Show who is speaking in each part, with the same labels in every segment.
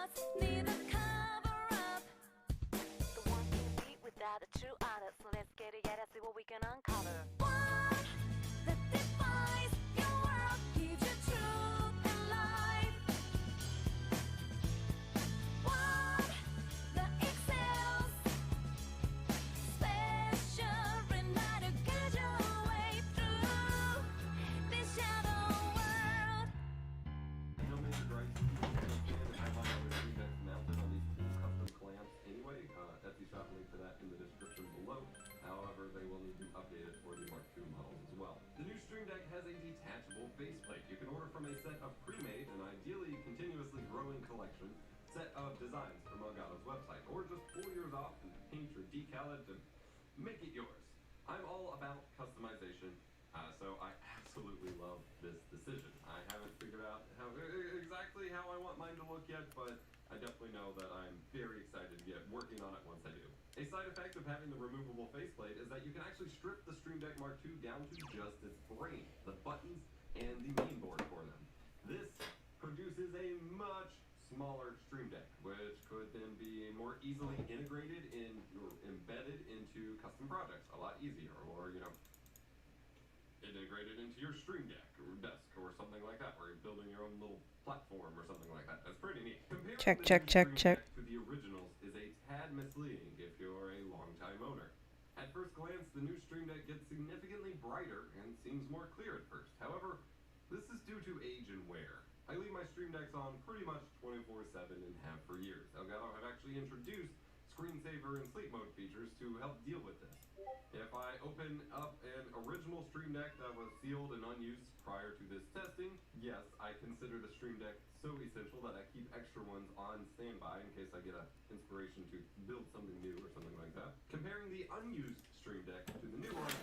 Speaker 1: flaws need a cover up. The one you beat without a true honor. So let's get it, yeah, let's see what we can uncover. One that defies your world, gives you truth and life. One that excels, special, enough to guide your way through this shadow world.
Speaker 2: No major gripes. And I have my other stream decks mounted on these cool custom clamps anyway. Etsy shop link to that in the description below. However, they will need to be updated for the Mark II models as well. The new Stream Deck has a detachable faceplate. You can order from a set of pre-made and ideally continuously growing collection set of designs from Elgato's website, or just pull yours off and paint or decal it and make it yours. I'm all about customization, so I absolutely love this decision. I haven't figured out exactly how I want mine to look yet, but I definitely know that I'm very excited to get working on it once I do. A side effect of having the removable faceplate is that you can actually strip the Stream Deck Mark II down to just its brain, the buttons, and the main board for them. This produces a much smaller Stream Deck, which could then be more easily integrated in or embedded into custom projects a lot easier, or integrated into your Stream Deck or desk or something like that, where you're building your own little platform or something like that. That's pretty neat. Comparing
Speaker 3: Check,
Speaker 2: the
Speaker 3: check,
Speaker 2: new
Speaker 3: check,
Speaker 2: Stream
Speaker 3: check.
Speaker 2: Deck to the originals is a tad misleading if you're a longtime owner. At first glance, the new Stream Deck gets significantly brighter and seems more clear at first. However, this is due to age and wear. I leave my Stream Decks on pretty much 24/7 and have for years. Elgato have actually introduced screensaver and sleep mode features to help deal with this. If I open up an original Stream Deck that was sealed and unused prior to this testing, yes, I consider the Stream Deck so essential that I keep extra ones on standby in case I get an inspiration to build something new or something like that. Comparing the unused Stream Deck to the new one,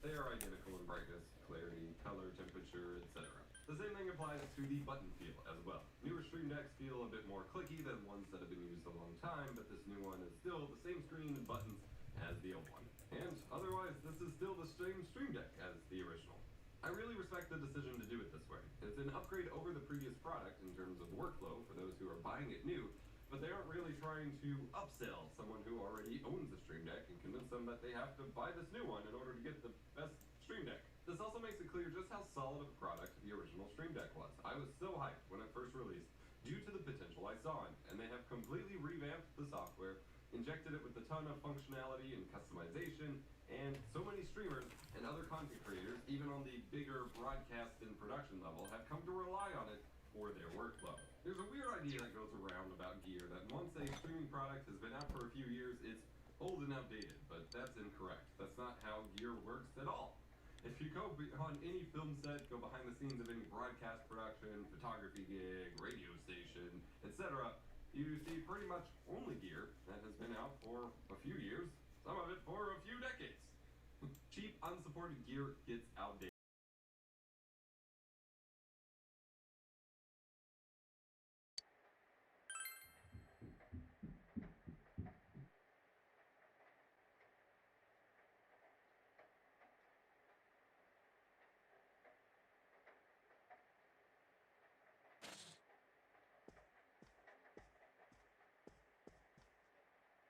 Speaker 2: they are identical in brightness, clarity, color, temperature, etc. The same thing applies to the button feel as well. Newer Stream Decks feel a bit more clicky than ones that have been used a long time, but this new one is still the same screen and buttons as the old one. And otherwise, this is still the same Stream Deck as the original. I really respect the decision to do it this way. It's an upgrade over the previous product in terms of workflow for those who are buying it new, but they aren't really trying to upsell someone who already owns a Stream Deck and convince them that they have to buy this new one in order to get the best Stream Deck. This also makes it clear just how solid of a product the original Stream Deck was. I was so hyped when it first released due to the potential I saw in it, and they have completely revamped the software, injected it with a ton of functionality and customization, and so many streamers and other content creators, even on the bigger broadcast and production level, have come to rely on it for their workflow. There's a weird idea that goes around about gear that once a streaming product has been out for a few years, it's old and outdated, but that's incorrect. That's not how gear works at all. If you go on any film set, go behind the scenes of any broadcast production, photography gig, radio station, etc., you see pretty much only gear that has been out for a few years, some of it for a few decades. Cheap, unsupported gear gets outdated.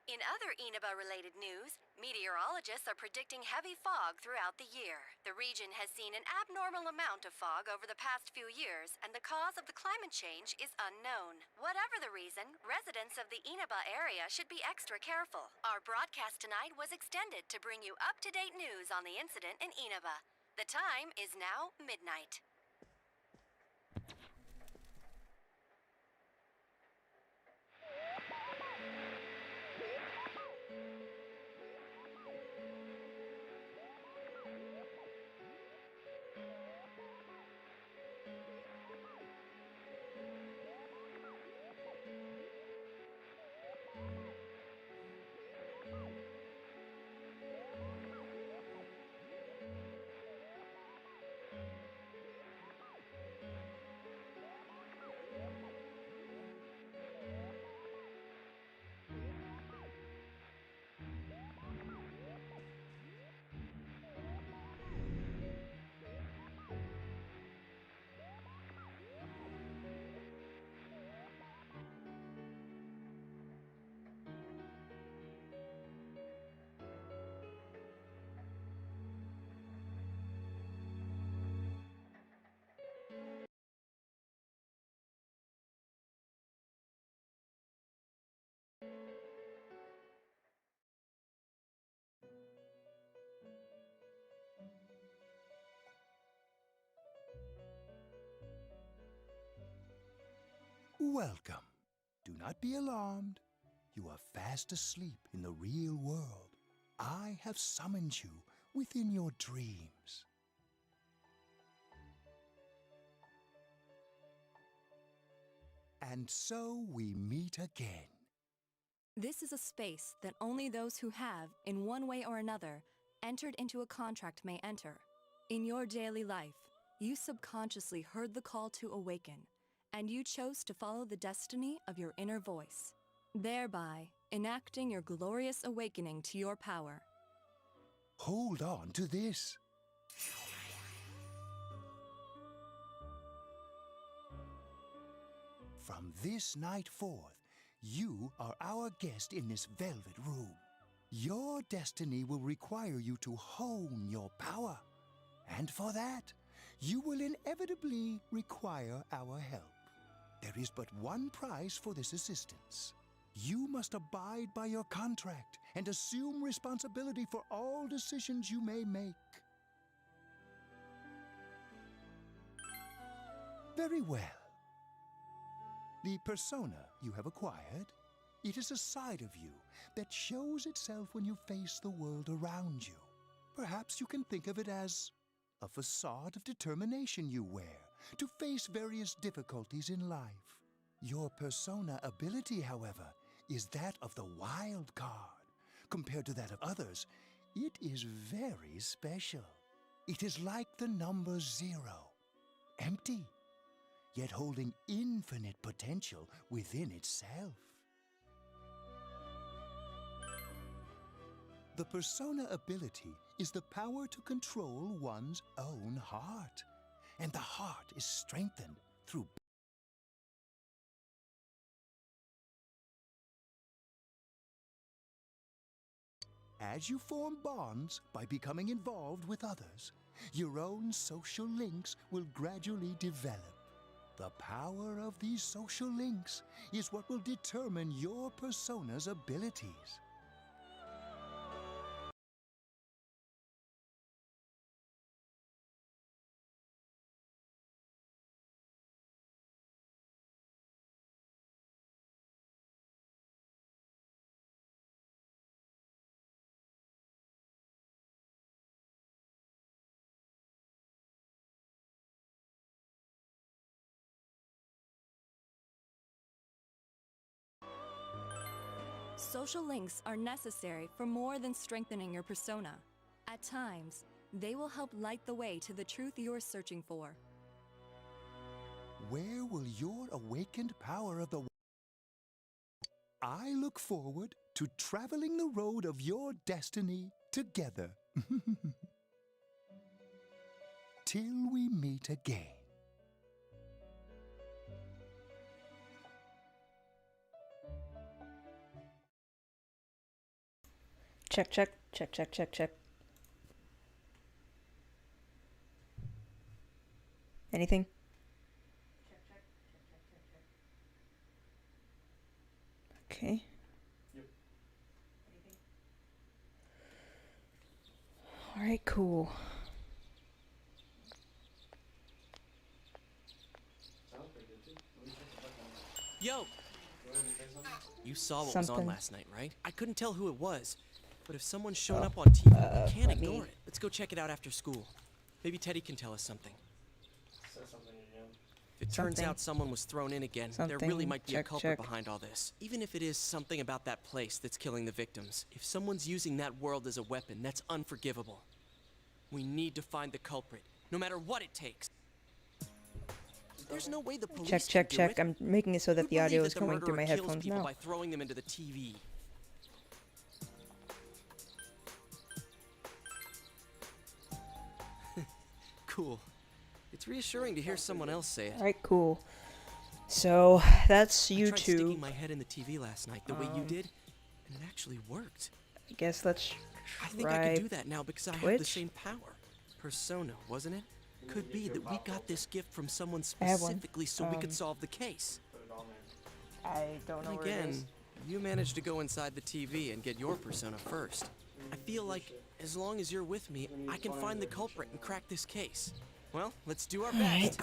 Speaker 4: In other Inaba-related news, meteorologists are predicting heavy fog throughout the year. The region has seen an abnormal amount of fog over the past few years, and the cause of the climate change is unknown. Whatever the reason, residents of the Inaba area should be extra careful. Our broadcast tonight was extended to bring you up-to-date news on the incident in Inaba. The time is now midnight.
Speaker 3: welcome. Do not be alarmed. You are fast asleep in the real world. I have summoned you within your dreams. And so we meet again.
Speaker 5: This is a space that only those who have, in one way or another, entered into a contract may enter. In your daily life, you subconsciously heard the call to awaken, and you chose to follow the destiny of your inner voice, thereby enacting your glorious awakening to your power.
Speaker 3: Hold on to this. From this night forth, you are our guest in this velvet room. Your destiny will require you to hone your power. And for that, you will inevitably require our help. There is but one price for this assistance. You must abide by your contract and assume responsibility for all decisions you may make. Very well. The persona you have acquired, it is a side of you that shows itself when you face the world around you. Perhaps you can think of it as a facade of determination you wear to face various difficulties in life. Your persona ability, however, is that of the wild card. Compared to that of others, it is very special. It is like the number 0, empty, yet holding infinite potential within itself. The persona ability is the power to control one's own heart, and the heart is strengthened through as you form bonds by becoming involved with others, your own social links will gradually develop. The power of these social links is what will determine your persona's abilities.
Speaker 5: Social links are necessary for more than strengthening your persona. At times, they will help light the way to the truth you're searching for.
Speaker 3: Where will your awakened power of the I look forward to traveling the road of your destiny together. Till we meet again.
Speaker 6: Check, check, check, check, check, check. Anything? Okay.
Speaker 7: Yep.
Speaker 6: All right, cool.
Speaker 7: Yo! You saw what was on
Speaker 6: Something.
Speaker 7: last night, right? I couldn't tell who it was, but if someone's showing up on TV, we can't
Speaker 6: let me-
Speaker 7: ignore it. Let's go check it out after school. Maybe Teddy can tell us something. If it turns
Speaker 6: Something.
Speaker 7: out someone was thrown in again, there really
Speaker 6: Something.
Speaker 7: might be
Speaker 6: Check,
Speaker 7: a culprit
Speaker 6: check.
Speaker 7: behind all this. Even if it is something about that place that's killing the victims. If someone's using that world as a weapon, that's unforgivable. We need to find the culprit, no matter what it takes. There's no way the police
Speaker 6: Check,
Speaker 7: can
Speaker 6: check,
Speaker 7: do
Speaker 6: check.
Speaker 7: it.
Speaker 6: I'm making it so that
Speaker 7: Who'd
Speaker 6: the audio
Speaker 7: believe
Speaker 6: is
Speaker 7: that the
Speaker 6: coming through my
Speaker 7: murderer kills
Speaker 6: headphones
Speaker 7: people
Speaker 6: now.
Speaker 7: by throwing them into the TV. Cool. It's reassuring to hear someone else say it.
Speaker 6: All right, cool. So that's
Speaker 7: I
Speaker 6: you
Speaker 7: tried
Speaker 6: two.
Speaker 7: sticking my head in the TV last night the way you did, and it actually worked.
Speaker 6: I guess let's
Speaker 7: I think I
Speaker 6: try.
Speaker 7: can do that now because I have the
Speaker 6: Twitch?
Speaker 7: same power. Persona, wasn't it? Could be that we got this gift from someone
Speaker 6: I have one.
Speaker 7: specifically so we could solve the case.
Speaker 6: I don't know
Speaker 7: And
Speaker 6: where it
Speaker 7: again,
Speaker 6: is.
Speaker 7: you managed to go inside the TV and get your persona first. I feel like as long as you're with me, I can find the culprit and crack this case. Well, let's do our best.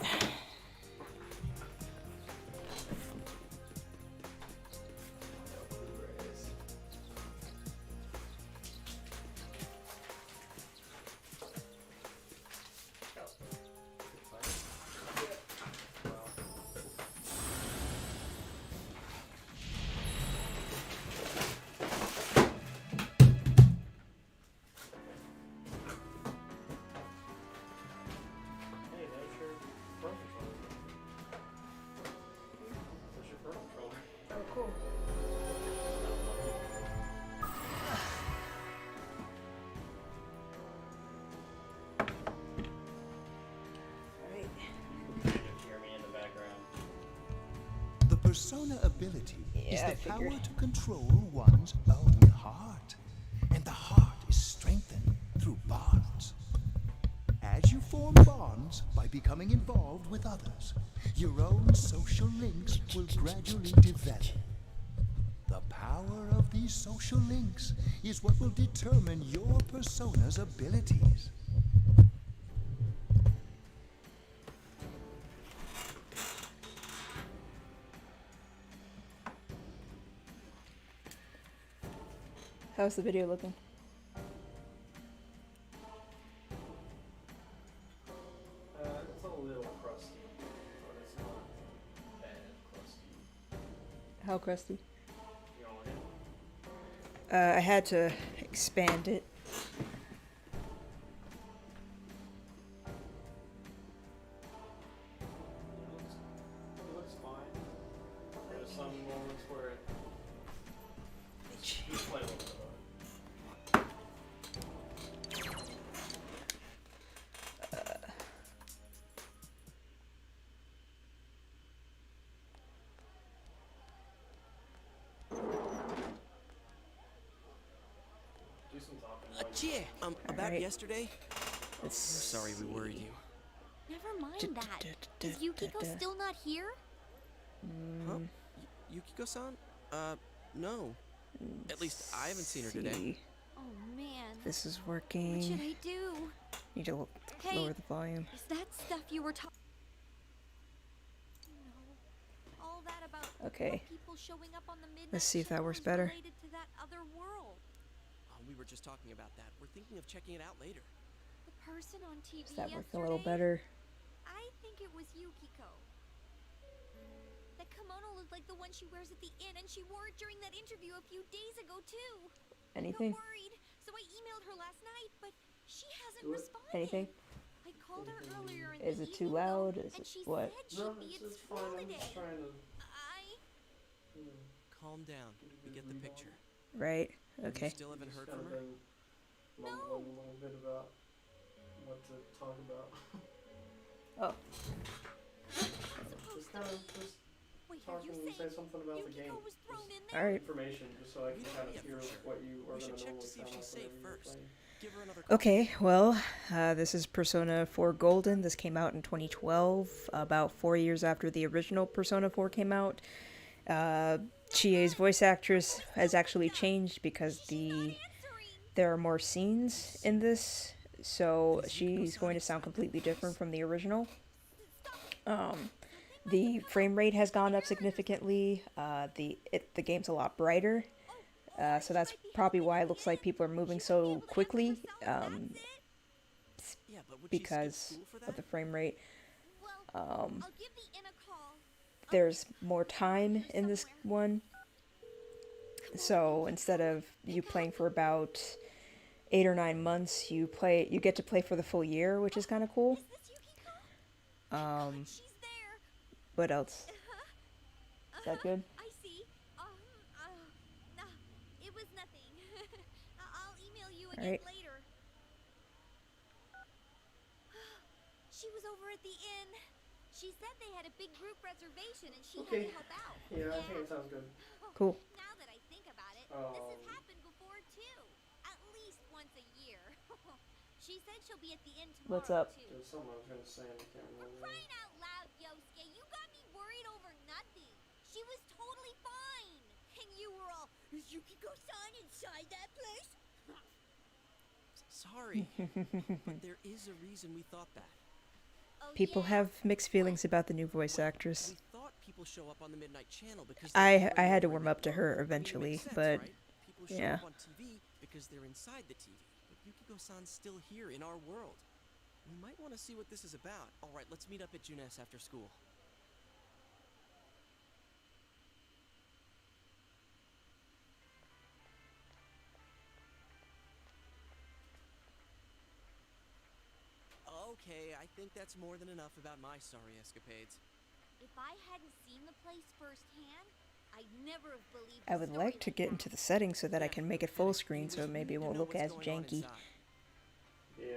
Speaker 3: Persona ability is
Speaker 6: Yeah, I
Speaker 3: the power
Speaker 6: figured.
Speaker 3: to control one's own heart. And the heart is strengthened through bonds. As you form bonds by becoming involved with others, your own social links will gradually develop. The power of these social links is what will determine your persona's abilities.
Speaker 6: How's the video looking?
Speaker 8: It's a little crusty, but it's not bad crusty.
Speaker 6: How crusty?
Speaker 8: You know what I mean?
Speaker 6: I had to expand it.
Speaker 8: It looks fine. There's some moments where it just play a little bit of it. Do some talking. while you-
Speaker 7: Chia, about
Speaker 6: Alright.
Speaker 7: yesterday? I'm
Speaker 6: Let's
Speaker 7: sorry we worried you.
Speaker 9: Never mind that. Is Yukiko still not here?
Speaker 7: Huh? Yukiko-san? No. At least I haven't seen her today.
Speaker 6: See.
Speaker 9: Oh man.
Speaker 6: This is
Speaker 9: What should
Speaker 6: working.
Speaker 9: I do?
Speaker 6: Need to
Speaker 9: Hey.
Speaker 6: lower the volume.
Speaker 9: Is that stuff you were talking? No. All that about
Speaker 6: Okay.
Speaker 9: more people showing up on the midnight
Speaker 6: Let's see if that
Speaker 9: channel
Speaker 6: works
Speaker 9: is
Speaker 6: better.
Speaker 9: related to that other world.
Speaker 7: Oh, we were just talking about that. We're thinking of checking it out later.
Speaker 9: The person on TV
Speaker 6: Is that
Speaker 9: yesterday?
Speaker 6: working a little better?
Speaker 9: I think it was Yukiko. That kimono looked like the one she wears at the inn, and she wore it during that interview a few days ago too.
Speaker 6: Anything?
Speaker 9: I'm worried, so I emailed her last night, but she hasn't
Speaker 8: Do it.
Speaker 9: responded.
Speaker 6: Anything?
Speaker 9: I called her earlier in
Speaker 6: Is
Speaker 9: the
Speaker 6: it too
Speaker 9: evening, though,
Speaker 6: loud? Is
Speaker 9: and
Speaker 6: it
Speaker 9: she
Speaker 6: what?
Speaker 9: said she'd
Speaker 8: No,
Speaker 9: be at
Speaker 8: it's
Speaker 9: school
Speaker 8: fine. I'm
Speaker 9: today.
Speaker 8: just trying to.
Speaker 7: Calm down. We get the picture.
Speaker 6: Right.
Speaker 7: You
Speaker 6: Okay.
Speaker 7: still haven't heard
Speaker 8: Just
Speaker 7: from
Speaker 8: kinda
Speaker 7: her?
Speaker 8: been mumbling a little bit about what to talk about.
Speaker 6: Oh.
Speaker 8: Just kind of just
Speaker 9: Wait, are
Speaker 8: talking
Speaker 9: you
Speaker 8: and say
Speaker 9: saying
Speaker 8: something about the game.
Speaker 9: Yukiko was thrown in
Speaker 6: All
Speaker 9: there?
Speaker 6: right.
Speaker 8: Information, just so I can
Speaker 7: We don't
Speaker 8: kind of
Speaker 7: know yet
Speaker 8: hear
Speaker 7: for sure.
Speaker 8: what you are
Speaker 7: We should
Speaker 8: going to
Speaker 7: check to
Speaker 8: normally
Speaker 7: see if
Speaker 8: sound
Speaker 7: she's
Speaker 8: like
Speaker 7: safe
Speaker 8: whenever you're
Speaker 7: first.
Speaker 8: playing.
Speaker 7: Give her another call.
Speaker 6: Okay, well, this is Persona 4 Golden. This came out in 2012, about 4 years after the original Persona 4 came out. Chie's voice actress has actually changed because there are more scenes in this, so she's going to sound completely different from the original. The frame rate has gone up significantly. The game's a lot brighter. So that's probably why it looks like people are moving so quickly,
Speaker 7: Yeah, but would she skip
Speaker 6: because
Speaker 7: school for
Speaker 6: of
Speaker 7: that?
Speaker 6: the frame rate.
Speaker 9: Well, I'll give the inn a call.
Speaker 6: There's more time in this one. So instead of you playing for about 8 or 9 months, you get to play for the full year, which is kind of cool.
Speaker 9: Is this Yukiko? She's there.
Speaker 6: What else? Is that good?
Speaker 9: I see. It was nothing. I'll email you again
Speaker 6: Alright.
Speaker 9: later. She was over at the inn. She said they had a big group reservation and she
Speaker 8: Okay.
Speaker 9: had to help out.
Speaker 8: Yeah, I think it sounds good.
Speaker 6: Cool.
Speaker 9: Now that I think about it, this has
Speaker 8: Um,
Speaker 9: happened before too. At least once a year. She said she'll be at the inn tomorrow
Speaker 6: What's up?
Speaker 9: too.
Speaker 8: There's something I was going to say and I can't
Speaker 9: For
Speaker 8: remember.
Speaker 9: crying out loud, Yosuke, you got me worried over nothing. She was totally fine. And you were all, is Yukiko-san inside that place?
Speaker 7: Sorry, but there is a reason we thought that.
Speaker 9: Oh,
Speaker 6: People
Speaker 9: yeah?
Speaker 6: have mixed feelings about the new voice actress.
Speaker 7: We thought people show up on the Midnight Channel because
Speaker 6: I
Speaker 7: they're
Speaker 6: had to
Speaker 7: already
Speaker 6: warm
Speaker 7: in
Speaker 6: up to
Speaker 7: that
Speaker 6: her
Speaker 7: world. I mean, it
Speaker 6: eventually,
Speaker 7: makes sense,
Speaker 6: but
Speaker 7: right? People show
Speaker 6: yeah.
Speaker 7: up on TV because they're inside the TV. But Yukiko-san's still here in our world. We might want to see what this is about. All right, let's meet up at Junes after school. Okay, I think that's more than enough about my sorry escapades.
Speaker 9: If I hadn't seen the place firsthand, I'd never have believed
Speaker 6: I
Speaker 9: the
Speaker 6: would
Speaker 9: story
Speaker 6: like to
Speaker 9: like
Speaker 6: get
Speaker 9: that.
Speaker 6: into the settings so that I
Speaker 7: Yeah,
Speaker 6: can make it
Speaker 7: get
Speaker 6: full
Speaker 7: it.
Speaker 6: screen, so
Speaker 7: Anyways, we
Speaker 6: maybe
Speaker 7: need
Speaker 6: it
Speaker 7: to
Speaker 6: won't
Speaker 7: know
Speaker 6: look
Speaker 7: what's
Speaker 6: as
Speaker 7: going on
Speaker 6: janky.
Speaker 7: inside.
Speaker 8: Yeah.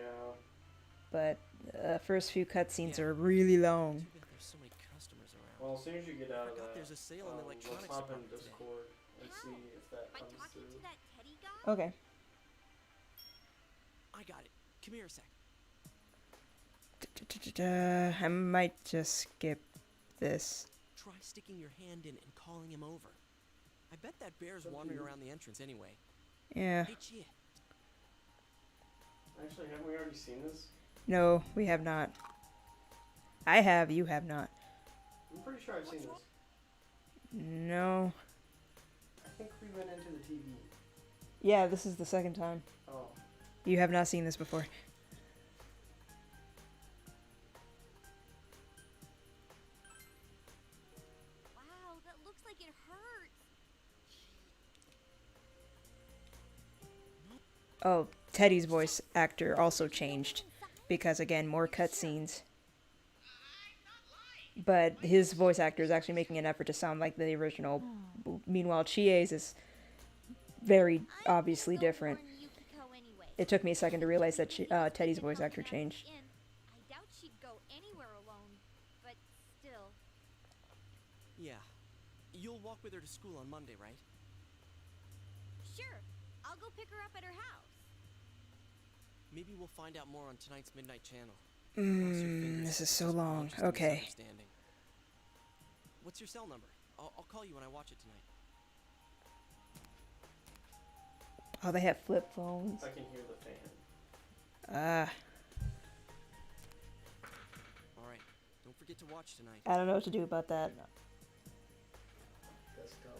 Speaker 6: But first few cutscenes
Speaker 7: Yeah.
Speaker 6: are really long.
Speaker 7: Too bad there's so many customers around.
Speaker 8: Well, as soon as you get out of
Speaker 7: Forgot
Speaker 8: that,
Speaker 7: there's a sale in the
Speaker 8: let's
Speaker 7: electronics
Speaker 8: hop in
Speaker 7: department today.
Speaker 8: Discord and see if that
Speaker 9: By
Speaker 8: comes
Speaker 9: talking
Speaker 8: through.
Speaker 9: to that Teddy guy?
Speaker 6: Okay.
Speaker 7: I got it. Come here a sec.
Speaker 6: I might just skip this.
Speaker 7: Try sticking your hand in and calling him over. I bet that bear's
Speaker 8: Up to
Speaker 7: wandering
Speaker 8: you.
Speaker 7: around the entrance anyway.
Speaker 6: Yeah.
Speaker 7: Hey, Chia.
Speaker 8: Actually, haven't we already seen this?
Speaker 6: No, we have not. I have, you have not.
Speaker 8: I'm pretty sure I've seen this.
Speaker 6: No.
Speaker 8: I think we went into the TV.
Speaker 6: Yeah, this is the second time.
Speaker 8: Oh.
Speaker 6: You have not seen this before.
Speaker 9: Wow, that looks like it hurts.
Speaker 6: Oh, Teddy's voice actor also changed. Because, again, more cutscenes. But his voice actor is actually making an effort to sound like the original. Meanwhile, Chie's is very obviously different. It took me a second to realize that Teddy's voice actor changed.
Speaker 9: I doubt she'd go anywhere alone, but still.
Speaker 7: Yeah. You'll walk with her to school on Monday, right?
Speaker 9: Sure, I'll go pick her up at her house.
Speaker 7: Maybe we'll find out more on tonight's Midnight Channel. Cross your fingers
Speaker 6: This is
Speaker 7: it's
Speaker 6: so
Speaker 7: just
Speaker 6: long.
Speaker 7: just a
Speaker 6: Okay.
Speaker 7: misunderstanding. What's your cell number? I'll call you when I watch it tonight.
Speaker 6: Oh, they have flip phones.
Speaker 8: I can hear the fan.
Speaker 6: Ah,
Speaker 7: All right. Don't forget to watch tonight.
Speaker 6: I don't know what to do about that.
Speaker 8: Let's go.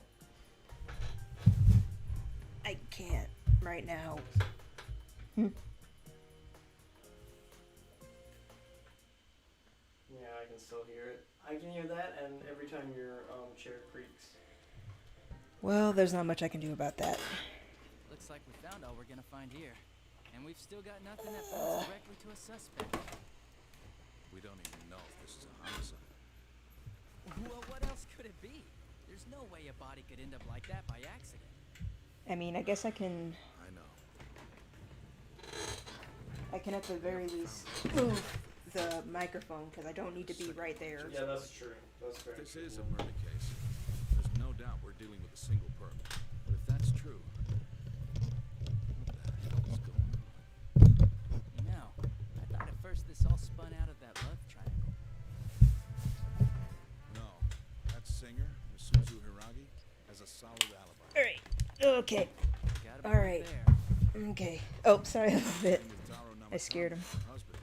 Speaker 6: I can't right now.
Speaker 8: Yeah, I can still hear it. I can hear that, and every time your chair creaks.
Speaker 6: Well, there's not much I can do about that.
Speaker 10: Looks like we found all we're gonna find here. And we've still got nothing that points directly to a suspect.
Speaker 11: We don't even know if this is a homicide.
Speaker 10: Well, what else could it be? There's no way a body could end up like that by accident.
Speaker 6: I mean, I guess I can
Speaker 11: I know.
Speaker 6: at the very least move the microphone because I don't need to be right there.
Speaker 8: Yeah, that's true. That's very
Speaker 11: This
Speaker 8: true.
Speaker 11: is a murder case. There's no doubt we're dealing with a single perp. But if that's true, what the hell is going on?
Speaker 10: You know, I thought at first this all spun out of that love triangle.
Speaker 11: No, that singer, Misuzu Hiragi, has a solid alibi.
Speaker 6: Alright. Okay.
Speaker 10: Gotta be
Speaker 6: All right.
Speaker 10: there.
Speaker 6: Okay. Oh, sorry a little bit.
Speaker 11: With Taro
Speaker 6: I scared him.
Speaker 11: Namatame, her husband,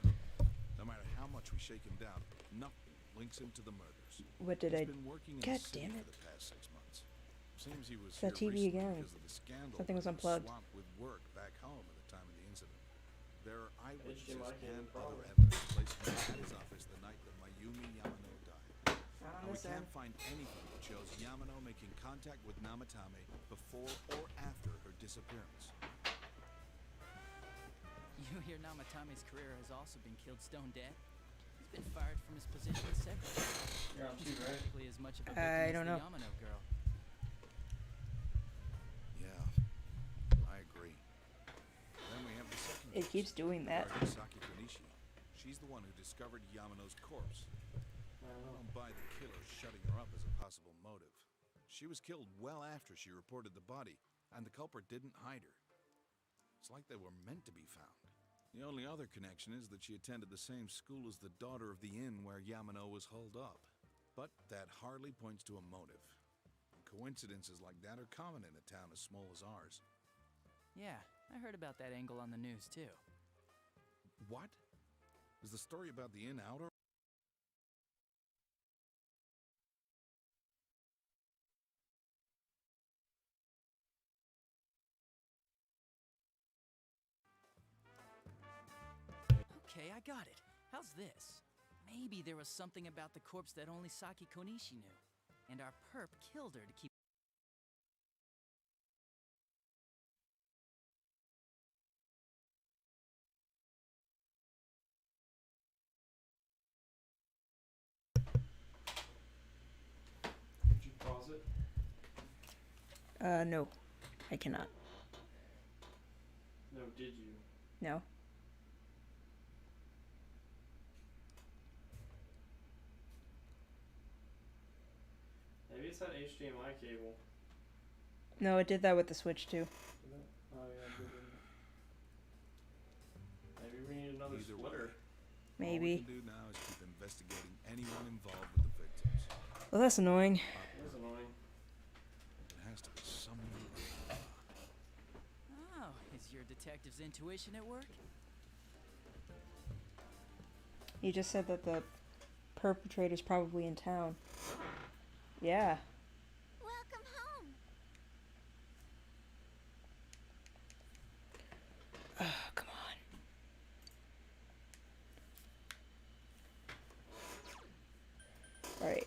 Speaker 11: no matter how much we shake him down, nothing links him to the murders.
Speaker 6: What did
Speaker 11: He's
Speaker 6: I...
Speaker 11: been working in
Speaker 6: God
Speaker 11: the city
Speaker 6: damn
Speaker 11: for
Speaker 6: it.
Speaker 11: the past 6 months. Seems he was
Speaker 6: It's that
Speaker 11: here
Speaker 6: TV
Speaker 11: recently
Speaker 6: again.
Speaker 11: because of the scandal.
Speaker 6: Something was
Speaker 11: but he
Speaker 6: unplugged.
Speaker 11: swamped with work back home at the time of the incident. There are eyewitnesses
Speaker 8: HDMI cable
Speaker 11: and
Speaker 8: problem.
Speaker 11: other evidence placed at his office the night that Mayumi Yamano died.
Speaker 6: Not
Speaker 11: And
Speaker 6: on
Speaker 11: we
Speaker 6: this
Speaker 11: can't
Speaker 6: end.
Speaker 11: find anything that shows Yamano making contact with Namatame before or after her disappearance.
Speaker 10: You hear Namatame's career has also been killed stone dead? He's been fired from his position several times.
Speaker 8: You're on two, right?
Speaker 10: Practically as much of a
Speaker 6: I
Speaker 10: victim
Speaker 6: don't
Speaker 10: as
Speaker 6: know.
Speaker 10: the Yamano girl.
Speaker 11: Yeah, I agree. Then we have the second
Speaker 6: It keeps doing that.
Speaker 11: regarding Saki Konishi. She's the one who discovered Yamano's corpse. I don't buy the killer shutting her up as a possible motive. She was killed well after she reported the body, and the culprit didn't hide her. It's like they were meant to be found. The only other connection is that she attended the same school as the daughter of the inn where Yamano was holed up. But that hardly points to a motive. Coincidences like that are common in a town as small as ours.
Speaker 10: Yeah, I heard about that angle on the news too.
Speaker 11: What? Is the story about the inn out or?
Speaker 10: Okay, I got it. How's this? Maybe there was something about the corpse that only Saki Konishi knew. And our perp killed her to keep...
Speaker 8: Did you pause it?
Speaker 6: No. I cannot.
Speaker 8: No, did you?
Speaker 6: No.
Speaker 8: Maybe it's that HDMI cable.
Speaker 6: No, it did that with the Switch too.
Speaker 8: Oh yeah, it did. Maybe we need another
Speaker 11: Either
Speaker 8: splitter.
Speaker 11: way, all we
Speaker 6: Maybe.
Speaker 11: can do now is keep investigating anyone involved with the victims.
Speaker 6: Well, that's annoying.
Speaker 8: That's annoying.
Speaker 11: There has to be someone around.
Speaker 10: Oh, is your detective's intuition at work?
Speaker 6: You just said that the perpetrator's probably in town. Yeah.
Speaker 9: Welcome home.
Speaker 6: Oh, come on. Alright.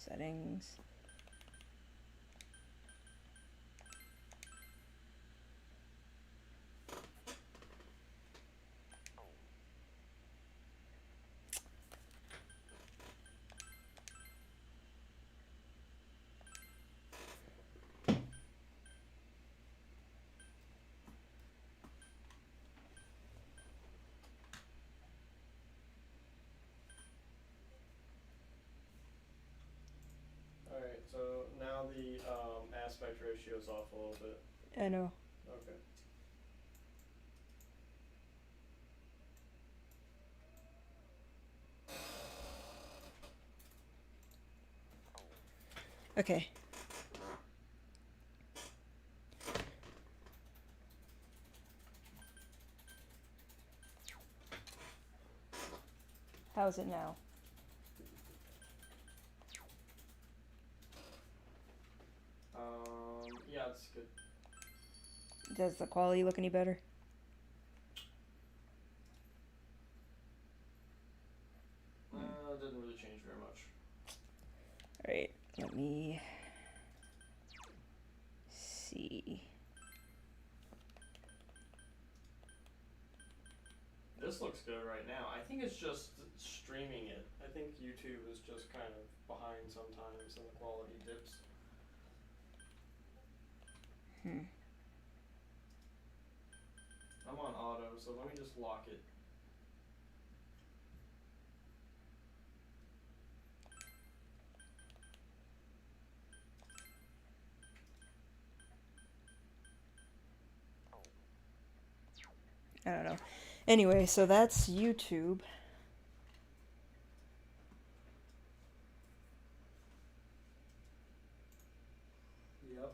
Speaker 6: Settings.
Speaker 8: Alright, so now the aspect ratio is off a little bit.
Speaker 6: I know.
Speaker 8: Okay.
Speaker 6: Okay. How's it now?
Speaker 8: Yeah, it's good.
Speaker 6: Does the quality look any better?
Speaker 8: It didn't really change very much.
Speaker 6: Alright, let me see.
Speaker 8: This looks good right now. I think it's just streaming it. I think YouTube is just kind of behind sometimes and the quality dips. I'm on auto, so let me just lock it.
Speaker 6: I don't know. Anyway, so that's YouTube.
Speaker 8: Yep.